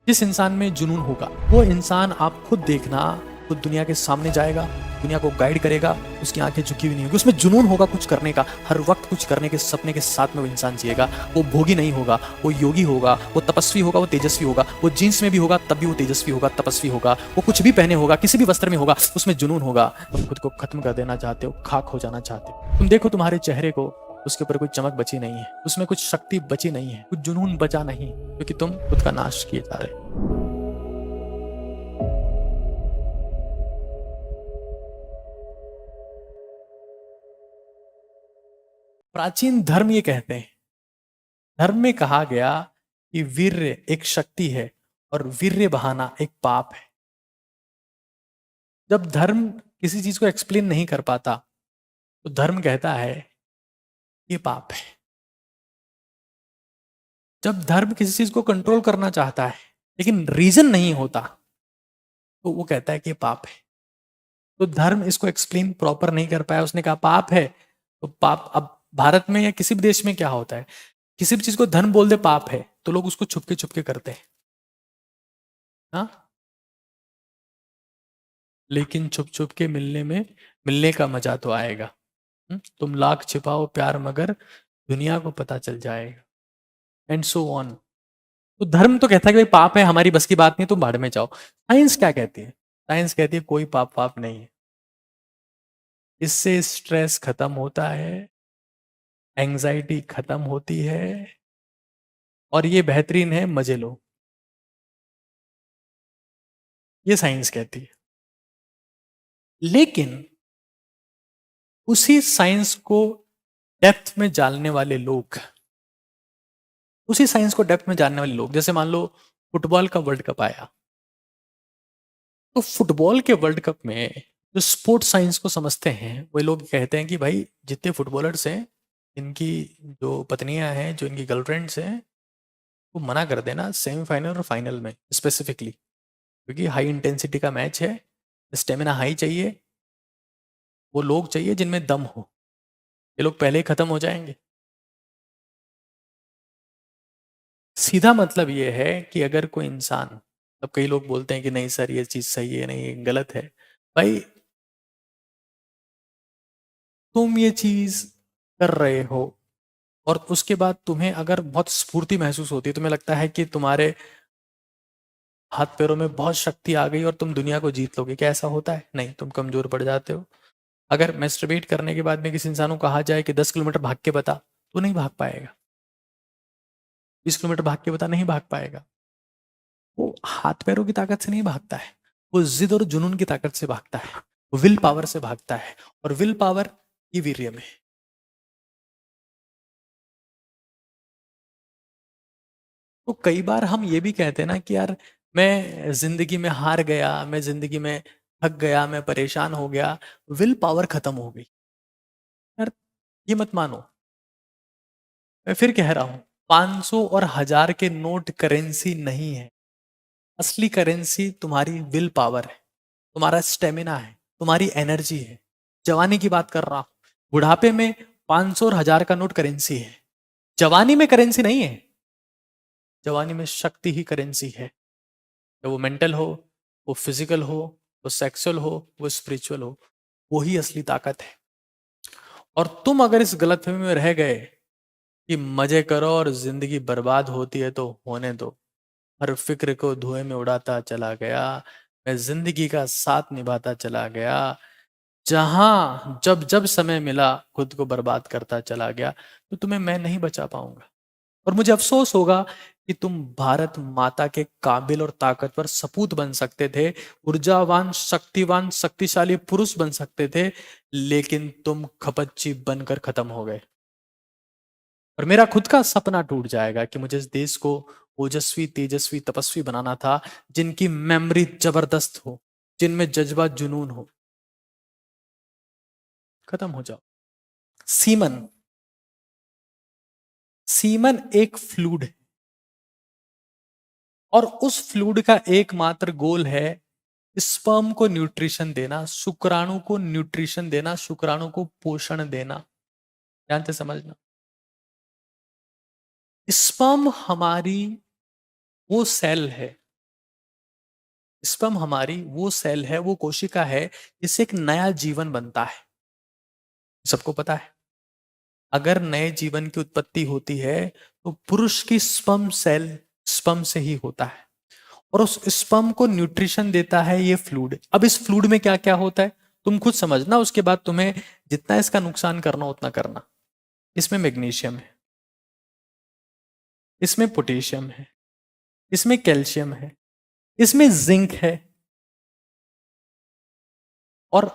जिस इंसान में जुनून होगा वो इंसान आप खुद देखना, खुद दुनिया के सामने जाएगा, दुनिया को गाइड करेगा, उसकी आंखें झुकी हुई नहीं होगी, उसमें जुनून होगा कुछ करने का, हर वक्त कुछ करने के सपने के साथ में वो इंसान जिएगा। वो भोगी नहीं होगा, वो योगी होगा, वो तपस्वी होगा, वो तेजस्वी होगा। वो जीन्स में भी होगा तब भी वो तेजस्वी होगा, तपस्वी होगा। वो कुछ भी पहने होगा, किसी भी वस्त्र में होगा, उसमें जुनून होगा। तुम खुद को खत्म कर देना चाहते हो, खाक हो जाना चाहते हो, तुम देखो तुम्हारे चेहरे को, उसके ऊपर कोई चमक बची नहीं है, उसमें कुछ शक्ति बची नहीं है, कुछ जुनून बचा नहीं, क्योंकि तुम खुद का नाश किए जा रहे हो। प्राचीन धर्म ये कहते हैं, धर्म में कहा गया कि वीर्य एक शक्ति है और वीर्य बहाना एक पाप है। जब धर्म किसी चीज को एक्सप्लेन नहीं कर पाता तो धर्म कहता है ये पाप है। जब धर्म किसी चीज को कंट्रोल करना चाहता है लेकिन रीजन नहीं होता तो वो कहता है कि ये पाप है। तो धर्म इसको एक्सप्लेन प्रॉपर नहीं कर पाया, उसने कहा पाप है तो पाप। अब भारत में या किसी भी देश में क्या होता है, किसी भी चीज को धर्म बोल दे पाप है तो लोग उसको छुपके छुपके करते हैं। हाँ, लेकिन छुप छुप के मिलने का मजा तो आएगा। तुम लाख छिपाओ प्यार मगर दुनिया को पता चल जाएगा, एंड सो ऑन। तो धर्म तो कहता है कि भाई पाप है, हमारी बस की बात नहीं, तुम भाड़ में जाओ। साइंस क्या कहती है? साइंस कहती है कोई पाप पाप नहीं है, इससे स्ट्रेस खत्म होता है, एंजाइटी खत्म होती है, और ये बेहतरीन है, मजे लो। ये साइंस कहती है। लेकिन उसी साइंस को डेप्थ में जानने वाले लोग, उसी साइंस को डेप्थ में जानने वाले लोग, जैसे मान लो फुटबॉल का वर्ल्ड कप आया, तो फुटबॉल के वर्ल्ड कप में जो स्पोर्ट्स साइंस को समझते हैं वो लोग कहते हैं कि भाई जितने फुटबॉलर्स हैं, इनकी जो पत्नियां हैं, जो इनकी गर्लफ्रेंड्स हैं, वो मना कर देना सेमीफाइनल और फाइनल में स्पेसिफिकली, क्योंकि हाई इंटेंसिटी का मैच है, स्टेमिना हाई चाहिए, वो लोग चाहिए जिनमें दम हो, ये लोग पहले ही खत्म हो जाएंगे। सीधा मतलब ये है कि अगर कोई इंसान, अब कई लोग बोलते हैं कि नहीं सर ये चीज सही है, नहीं ये गलत है। भाई तुम ये चीज कर रहे हो और उसके बाद तुम्हें अगर बहुत स्फूर्ति महसूस होती है, तुम्हें लगता है कि तुम्हारे हाथ पैरों में बहुत शक्ति आ गई और तुम दुनिया को जीत लोगे, क्या ऐसा होता है? नहीं, तुम कमजोर पड़ जाते हो। अगर मैस्टरबेट करने के बाद में किसी इंसान को कहा जाए कि 10 किलोमीटर भाग के बता, तो नहीं भाग पाएगा। 20 किलोमीटर भाग के बता, नहीं भाग पाएगा। वो हाथ पैरों की ताकत से नहीं भागता है, वो जिद और जुनून की ताकत से भागता है, विल पावर से भागता है, और विल पावर ये वीर्य में। तो कई बार हम ये भी कहते हैं ना कि यार मैं जिंदगी में हार गया, मैं जिंदगी में थक गया, मैं परेशान हो गया, विल पावर खत्म हो गई। यार ये मत मानो, मैं फिर कह रहा हूं, 500 और 1000 के नोट करेंसी नहीं है। असली करेंसी तुम्हारी विल पावर है, तुम्हारा स्टेमिना है, तुम्हारी एनर्जी है। जवानी की बात कर रहा हूं, बुढ़ापे में 500 और 1000 का नोट करेंसी है, जवानी में करेंसी नहीं है। जवानी में शक्ति ही करेंसी है, चाहे वो मेंटल हो, वो फिजिकल हो, वो सेक्सुअल हो, वो स्पिरिचुअल हो, वही असली ताकत है। और तुम अगर इस गलतफहमी में रह गए कि मजे करो और जिंदगी बर्बाद होती है तो होने दो, हर फिक्र को धुएं में उड़ाता चला गया, मैं जिंदगी का साथ निभाता चला गया, जहां जब जब समय मिला खुद को बर्बाद करता चला गया, तो तुम्हें मैं नहीं बचा पाऊंगा। और मुझे अफसोस होगा कि तुम भारत माता के काबिल और ताकतवर सपूत बन सकते थे, ऊर्जावान शक्तिवान शक्तिशाली पुरुष बन सकते थे, लेकिन तुम खपच्ची बनकर खत्म हो गए। और मेरा खुद का सपना टूट जाएगा कि मुझे इस देश को ओजस्वी तेजस्वी तपस्वी बनाना था, जिनकी मेमोरी जबरदस्त हो, जिनमें जज्बा जुनून हो। खत्म हो जाओ। सीमन, सीमन एक फ्लूइड है, और उस फ्लूइड का एकमात्र गोल है स्पर्म को न्यूट्रिशन देना, शुक्राणु को न्यूट्रिशन देना, शुक्राणु को पोषण देना। ध्यान से समझना, स्पर्म हमारी वो सेल है स्पर्म हमारी वो सेल है, वो कोशिका है जिससे एक नया जीवन बनता है। सबको पता है, अगर नए जीवन की उत्पत्ति होती है तो पुरुष की स्पर्म सेल स्पर्म से ही होता है, और उस स्पर्म को न्यूट्रिशन देता है ये फ्लूइड। अब इस फ्लूइड में क्या क्या होता है तुम खुद समझना, उसके बाद तुम्हें जितना इसका नुकसान करना उतना करना। इसमें मैग्नीशियम है, इसमें पोटेशियम है, इसमें कैल्शियम है, इसमें जिंक है। और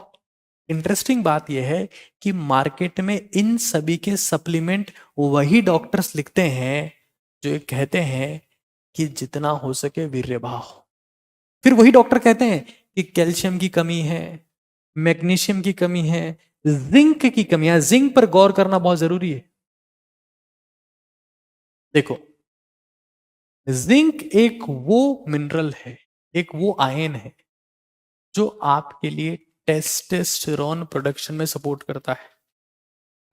इंटरेस्टिंग बात यह है कि मार्केट में इन सभी के सप्लीमेंट वही डॉक्टर्स लिखते हैं जो ये कहते हैं कि जितना हो सके वीर्यवाह हो। फिर वही डॉक्टर कहते हैं कि कैल्शियम की कमी है, मैग्नीशियम की कमी है, जिंक की कमी है। जिंक पर गौर करना बहुत जरूरी है। देखो, जिंक एक वो मिनरल है, एक वो आयन है जो आपके लिए टेस्टोस्टेरोन प्रोडक्शन में सपोर्ट करता है।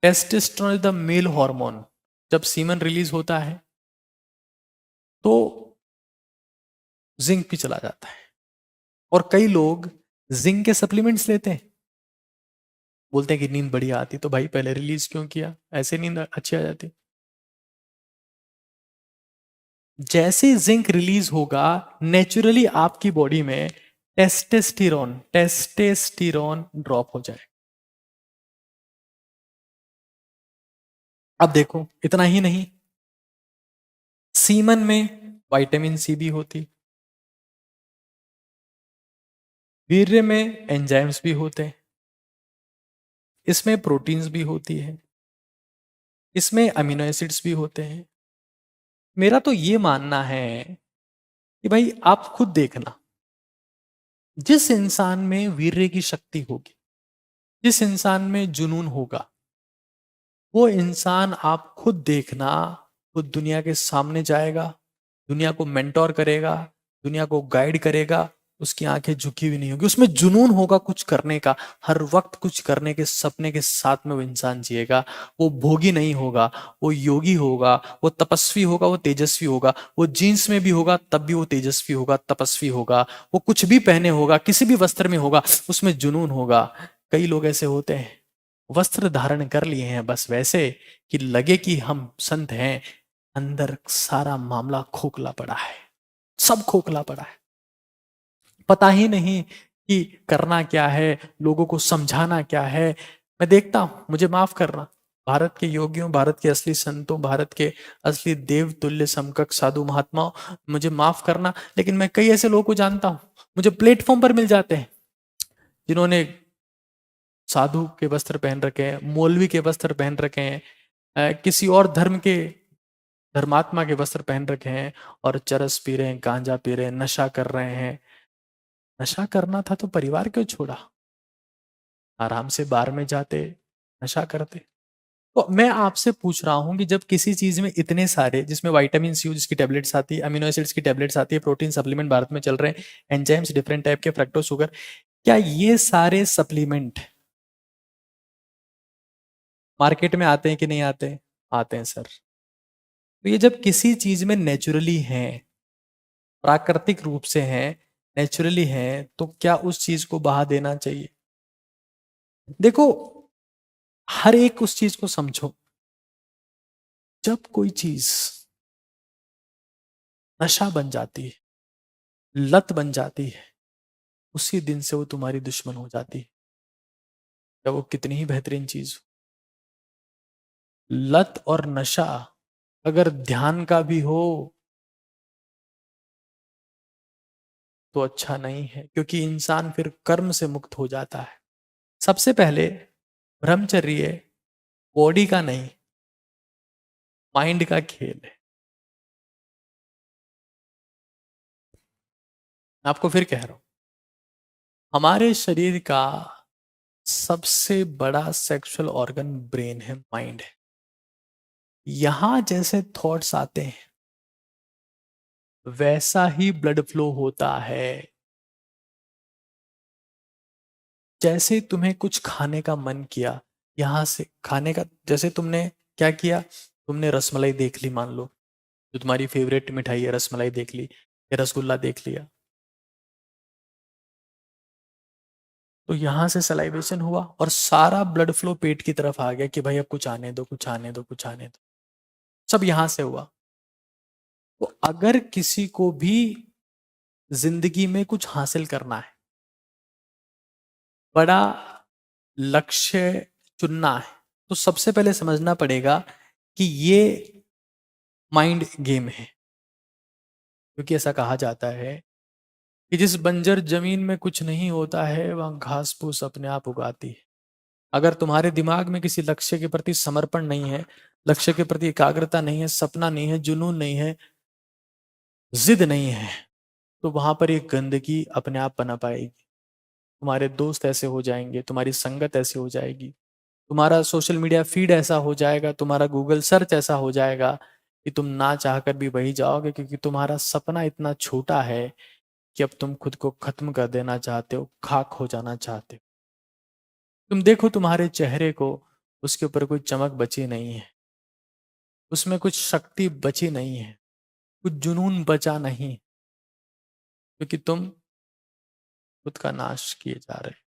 Testosterone is the male hormone. जब सीमन रिलीज होता है तो जिंक भी चला जाता है, और कई लोग जिंक के सप्लीमेंट्स लेते हैं, बोलते हैं कि नींद बढ़िया आती। तो भाई पहले रिलीज क्यों किया, ऐसे नींद अच्छी आ जाती। जैसे जिंक रिलीज होगा नेचुरली आपकी बॉडी में टेस्टेस्टिरोन ड्रॉप हो जाए। अब देखो, इतना ही नहीं, सीमन में विटामिन सी भी होती, वीर्य में एंजाइम्स भी होते हैं, इसमें प्रोटीन्स भी होती है, इसमें अमीनो एसिड्स भी होते हैं। मेरा तो ये मानना है कि भाई आप खुद देखना, जिस इंसान में वीर्य की शक्ति होगी, जिस इंसान में जुनून होगा, वो इंसान आप खुद देखना, वो दुनिया के सामने जाएगा, दुनिया को मेंटोर करेगा, दुनिया को गाइड करेगा। उसकी आंखें झुकी हुई नहीं होगी, उसमें जुनून होगा कुछ करने का, हर वक्त कुछ करने के सपने के साथ में वो इंसान जिएगा। वो भोगी नहीं होगा, वो योगी होगा, वो तपस्वी होगा, वो तेजस्वी होगा। वो जीन्स में भी होगा तब भी वो तेजस्वी होगा, तपस्वी होगा। वो कुछ भी पहने होगा, किसी भी वस्त्र में होगा, उसमें जुनून होगा। कई लोग ऐसे होते हैं, वस्त्र धारण कर लिए हैं बस वैसे कि लगे कि हम संत हैं, अंदर सारा मामला खोखला पड़ा है, सब खोखला पड़ा है। पता ही नहीं कि करना क्या है, लोगों को समझाना क्या है। मैं देखता हूं, मुझे माफ करना, भारत के योगियों, भारत के असली संतों, भारत के असली देव तुल्य समकक्ष साधु महात्माओं, मुझे माफ करना, लेकिन मैं कई ऐसे लोगों को जानता हूं, मुझे प्लेटफॉर्म पर मिल जाते हैं, जिन्होंने साधु के वस्त्र पहन रखे हैं, मौलवी के वस्त्र पहन रखे हैं, किसी और धर्म के धर्मात्मा के वस्त्र पहन रखे हैं, और चरस पी रहे हैं, गांजा पी रहे हैं, नशा कर रहे हैं। नशा करना था तो परिवार क्यों छोड़ा, आराम से बार में जाते, नशा करते। तो मैं आपसे पूछ रहा हूं कि जब किसी चीज में इतने सारे, जिसमें विटामिन सी जिसकी टैबलेट्स आती है, अमीनो एसिड्स की टैबलेट्स आती है, प्रोटीन सप्लीमेंट भारत में चल रहे हैं, एंजाइम्स डिफरेंट टाइप के, फ्रक्टोज शुगर, क्या ये सारे सप्लीमेंट मार्केट में आते हैं कि नहीं आते हैं? आते हैं सर। तो ये जब किसी चीज में नेचुरली हैं, प्राकृतिक रूप से हैं, नेचुरली हैं, तो क्या उस चीज को बहा देना चाहिए? देखो, हर एक उस चीज को समझो, जब कोई चीज नशा बन जाती है, लत बन जाती है, उसी दिन से वो तुम्हारी दुश्मन हो जाती है, चाहे वो कितनी ही बेहतरीन चीज हो। लत और नशा अगर ध्यान का भी हो तो अच्छा नहीं है, क्योंकि इंसान फिर कर्म से मुक्त हो जाता है। सबसे पहले ब्रह्मचर्य बॉडी का नहीं, माइंड का खेल है। मैं आपको फिर कह रहा हूं, हमारे शरीर का सबसे बड़ा सेक्सुअल ऑर्गन ब्रेन है, माइंड है। यहां जैसे थॉट्स आते हैं वैसा ही ब्लड फ्लो होता है। जैसे तुम्हें कुछ खाने का मन किया, यहां से खाने का, जैसे तुमने क्या किया, तुमने रसमलाई देख ली, मान लो जो तुम्हारी फेवरेट मिठाई है, रसमलाई देख ली या रसगुल्ला देख लिया, तो यहाँ से सलाइवेशन हुआ और सारा ब्लड फ्लो पेट की तरफ आ गया कि भाई अब कुछ आने दो, कुछ आने दो, कुछ आने दो। सब यहाँ से हुआ। तो अगर किसी को भी जिंदगी में कुछ हासिल करना है, बड़ा लक्ष्य चुनना है, तो सबसे पहले समझना पड़ेगा कि ये माइंड गेम है। क्योंकि ऐसा कहा जाता है कि जिस बंजर जमीन में कुछ नहीं होता है वहां घास फूस अपने आप उगाती है। अगर तुम्हारे दिमाग में किसी लक्ष्य के प्रति समर्पण नहीं है, लक्ष्य के प्रति एकाग्रता नहीं है, सपना नहीं है, जुनून नहीं है, जिद नहीं है, तो वहां पर एक गंदगी अपने आप बना पाएगी। तुम्हारे दोस्त ऐसे हो जाएंगे, तुम्हारी संगत ऐसी हो जाएगी, तुम्हारा सोशल मीडिया फीड ऐसा हो जाएगा, तुम्हारा गूगल सर्च ऐसा हो जाएगा कि तुम ना चाहकर भी वही जाओगे, क्योंकि तुम्हारा सपना इतना छोटा है कि अब तुम खुद को खत्म कर देना चाहते हो, खाक हो जाना चाहते हो। तुम देखो तुम्हारे चेहरे को, उसके ऊपर कोई चमक बची नहीं है, उसमें कुछ शक्ति बची नहीं है, कुछ जुनून बचा नहीं, क्योंकि तुम खुद का नाश किए जा रहे हो।